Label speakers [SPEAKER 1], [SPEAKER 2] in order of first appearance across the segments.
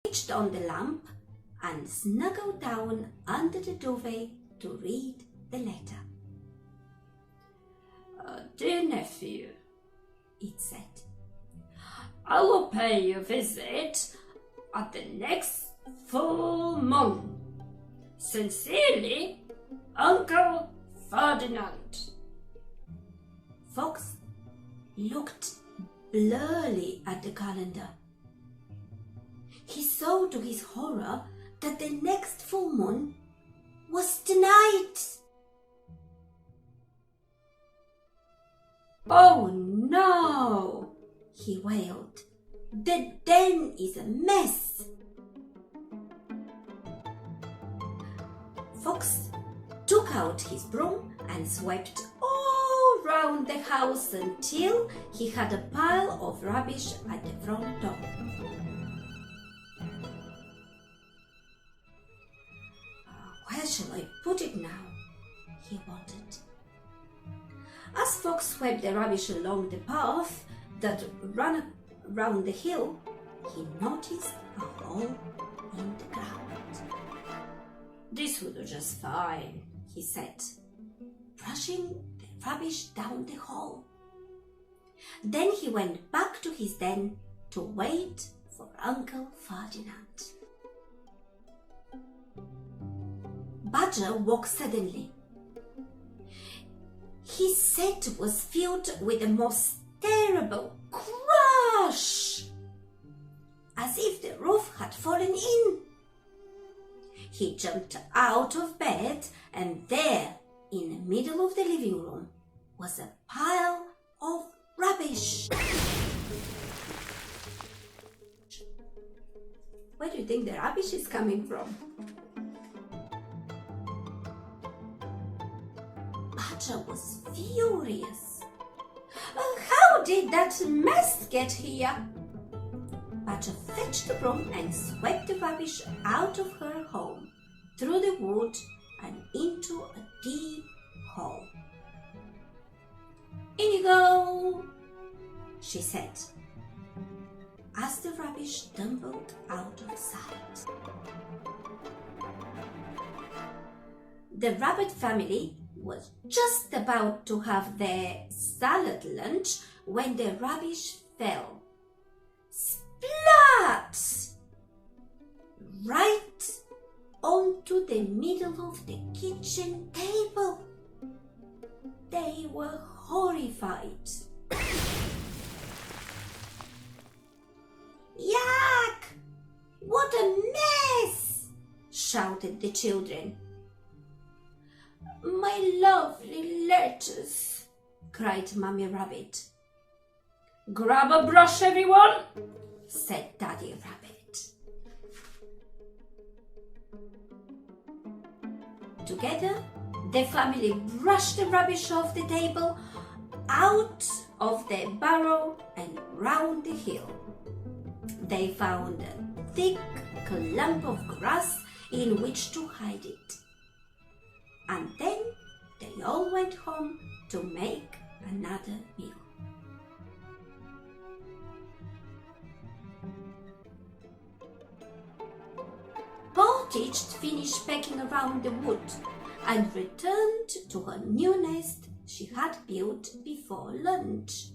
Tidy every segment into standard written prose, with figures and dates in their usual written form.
[SPEAKER 1] switched on the lamp and snuggled down under the duvet to read the letter.
[SPEAKER 2] Dear nephew,
[SPEAKER 1] it said,
[SPEAKER 2] I will pay you a visit at the next full moon. Sincerely, Uncle Ferdinand.
[SPEAKER 1] Fox looked blurrily at the calendar. He saw to his horror that the next full moon was tonight. "Oh no," he wailed. "The den is a mess." Fox took out his broom and swept all round the house until he had a pile of rubbish at the front door. "Where shall I put it now?" he wondered. As Fox swept the rubbish along the path that ran round the hill, he noticed a hole in the ground. "This will do just fine," he said, brushing the rubbish down the hole. Then he went back to his den to wait for Uncle Ferdinand. Badger woke suddenly. His set was filled with the most terrible crash, as if the roof had fallen in. He jumped out of bed, and there, in the middle of the living room, was a pile of rubbish. Where do you think the rubbish is coming from? Badger was furious. "How did that mess get here?" Badger fetched the broom and swept the rubbish out of her home, through the wood and into a deep hole. "In you go," she said, as the rubbish tumbled out of sight. The rabbit family was just about to have their salad lunch when the rubbish fell. Splat! Right onto the middle of the kitchen table. They were horrified. "Yuck! What a mess!" shouted the children. "My lovely lettuce," cried Mummy Rabbit.
[SPEAKER 2] Grab a brush, everyone,
[SPEAKER 1] said Daddy Rabbit. Together, the family brushed the rubbish off the table, out of their burrow and round the hill. They found a thick clump of grass in which to hide it. And then they all went home to make another meal. Partridge finished pecking around the wood and returned to her new nest she had built before lunch.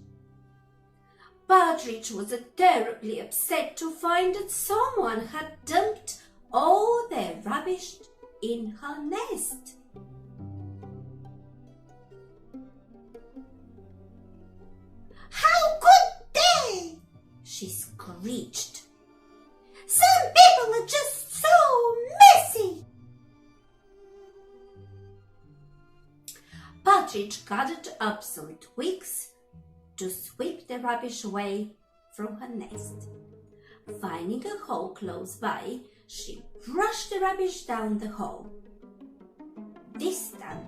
[SPEAKER 1] Partridge was terribly upset to find that someone had dumped all their rubbish in her nest. "How could they?" she screeched. "Some people are just so messy." Partridge gathered up some twigs to sweep the rubbish away from her nest. Finding a hole close by, she brushed the rubbish down the hole. This time,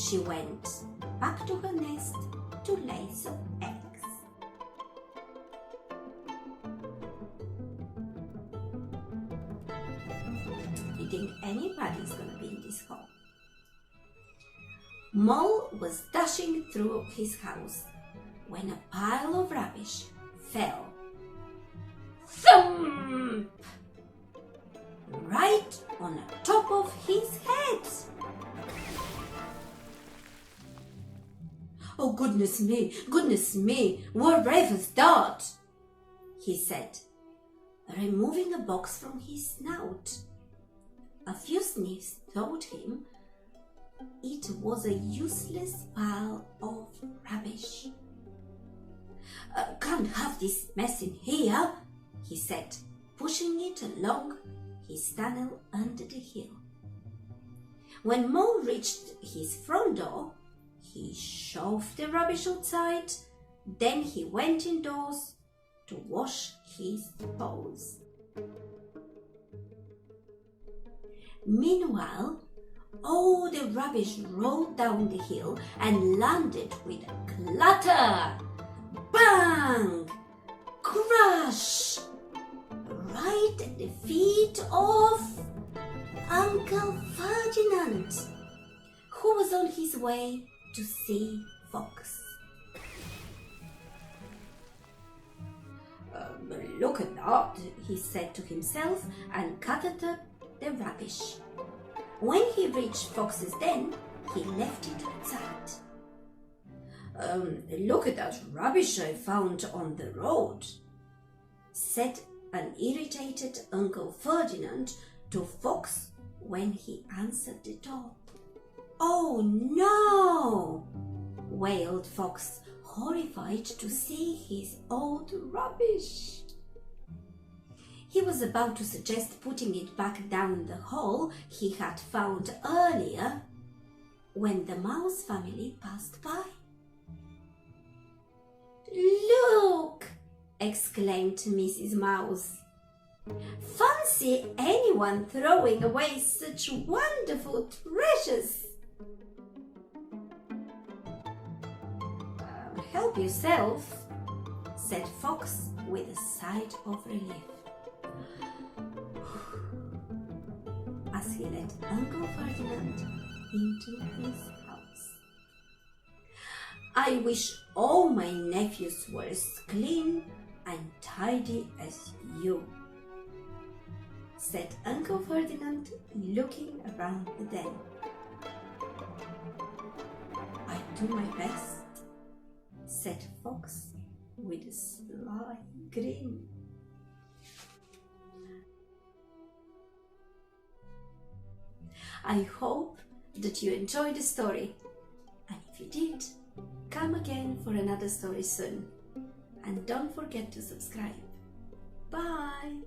[SPEAKER 1] she went back to her nest to lay some eggs. You think anybody's gonna be in this hole? Mole was dashing through his house when a pile of rubbish fell. Thump! right on the top of his head. "Oh, goodness me, wherever's that?" he said, removing a box from his snout. A few sniffs told him it was a useless pile of rubbish. "Can't have this mess in here," he said, pushing it along his tunnel under the hill. When Mo reached his front door, he shoved the rubbish outside. Then he went indoors to wash his paws. Meanwhile, all the rubbish rolled down the hill and landed with a clatter, bang, crash, right at the feet of Uncle Ferdinand, who was on his way to see Fox. "Look at that," he said to himself, and gathered up the rubbish. When he reached Fox's den, he left it outside. "Look at that rubbish I found on the road," said an irritated Uncle Ferdinand to Fox when he answered the door. "Oh no!" wailed Fox, horrified to see his old rubbish. He was about to suggest putting it back down the hole he had found earlier when the mouse family passed by. "Look!" exclaimed Mrs. Mouse. "Fancy anyone throwing away such wonderful treasures!" "Help yourself," said Fox with a sigh of relief, as he let Uncle Ferdinand into his house. "I wish all my nephews were as clean and tidy as you," said Uncle Ferdinand, looking around the den. "I do my best," said Fox with a sly grin. I hope that you enjoyed the story, and if you did, come again for another story soon, and don't forget to subscribe. Bye!